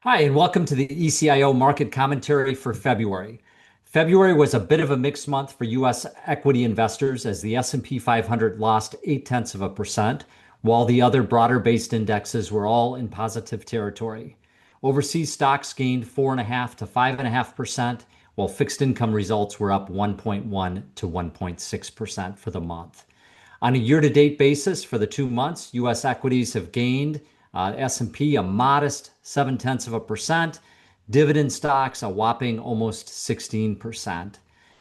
Hi, and welcome to the ECIO market commentary for February. February was a bit of a mixed month for U.S. equity investors as the S&P 500 lost 0.8%, while the other broader-based indexes were all in positive territory. Overseas stocks gained 4.5 to 5.5%, while fixed income results were up 1.1 to 1.6% for the month. On a year-to-date basis for the 2 months, U.S. equities have gained S&P a modest 0.7%, dividend stocks a whopping almost 16%.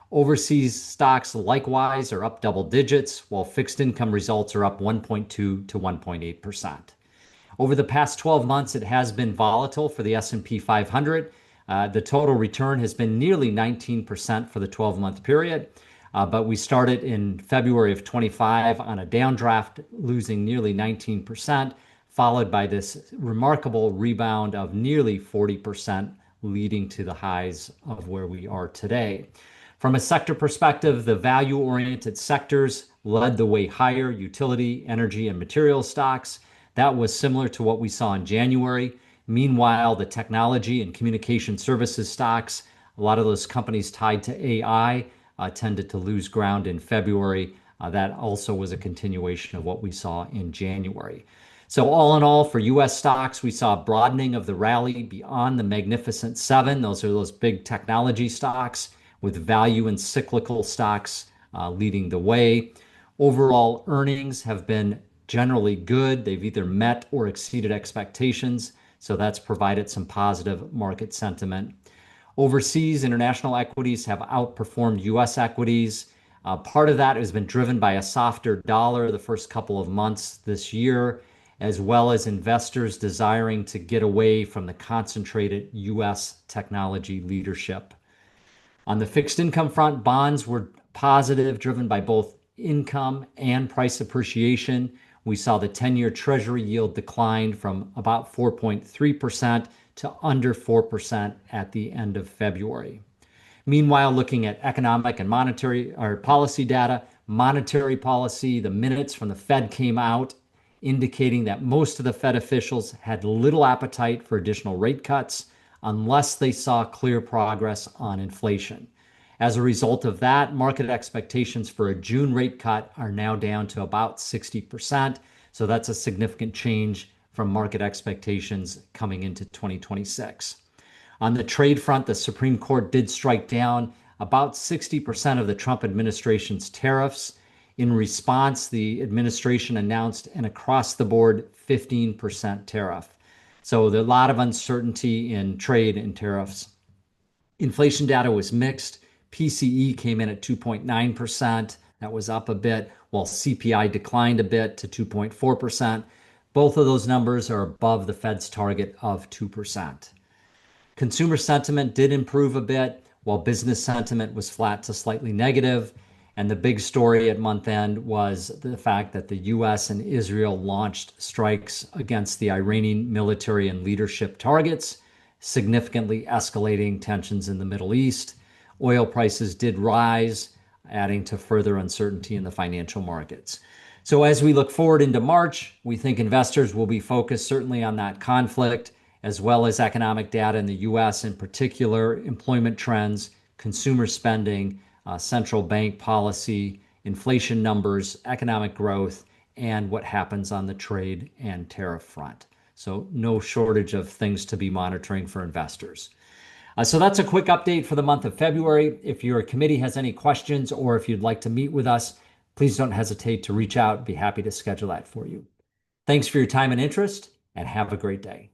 Overseas stocks likewise are up double digits, while fixed income results are up 1.2 to 1.8%. Over the past 12 months, it has been volatile for the S&P 500. The total return has been nearly 19% for the 12-month period. But we started in February of 25 on a downdraft, losing nearly 19%, followed by this remarkable rebound of nearly 40%, leading to the highs of where we are today. From a sector perspective, the value-oriented sectors led the way higher: utility, energy, and material stocks. That was similar to what we saw in January. Meanwhile, the technology and communication services stocks, a lot of those companies tied to AI, tended to lose ground in February. That also was a continuation of what we saw in January. So all in all, for U.S. stocks, we saw a broadening of the rally beyond the Magnificent Seven. Those are those big technology stocks, with value and cyclical stocks leading the way. Overall earnings have been generally good. They've either met or exceeded expectations, so that's provided some positive market sentiment. Overseas, international equities have outperformed U.S. equities. Part of that has been driven by a softer dollar the first couple of months this year, as well as investors desiring to get away from the concentrated U.S. technology leadership. On the fixed income front, bonds were positive, driven by both income and price appreciation. We saw the 10-year Treasury yield decline from about 4.3% to under 4% at the end of February. Meanwhile, looking at economic and monetary or policy data, monetary policy, the minutes from the Fed came out indicating that most of the Fed officials had little appetite for additional rate cuts unless they saw clear progress on inflation. As a result of that, market expectations for a June rate cut are now down to about 60%. So that's a significant change from market expectations coming into 2026. On the trade front, the Supreme Court did strike down about 60% of the Trump administration's tariffs. In response, the administration announced an across-the-board 15% tariff. So there's a lot of uncertainty in trade and tariffs. Inflation data was mixed. PCE came in at 2.9%. That was up a bit, while CPI declined a bit to 2.4%. Both of those numbers are above the Fed's target of 2%. Consumer sentiment did improve a bit, while business sentiment was flat to slightly negative. And the big story at month end was the fact that the U.S. and Israel launched strikes against the Iranian military and leadership targets, significantly escalating tensions in the Middle East. Oil prices did rise, adding to further uncertainty in the financial markets. So as we look forward into March, we think investors will be focused certainly on that conflict, as well as economic data in the U.S., in particular, employment trends, consumer spending, central bank policy, inflation numbers, economic growth, and what happens on the trade and tariff front. So no shortage of things to be monitoring for investors. So that's a quick update for the month of February. If your committee has any questions or if you'd like to meet with us, please don't hesitate to reach out. Be happy to schedule that for you. Thanks for your time and interest, and have a great day.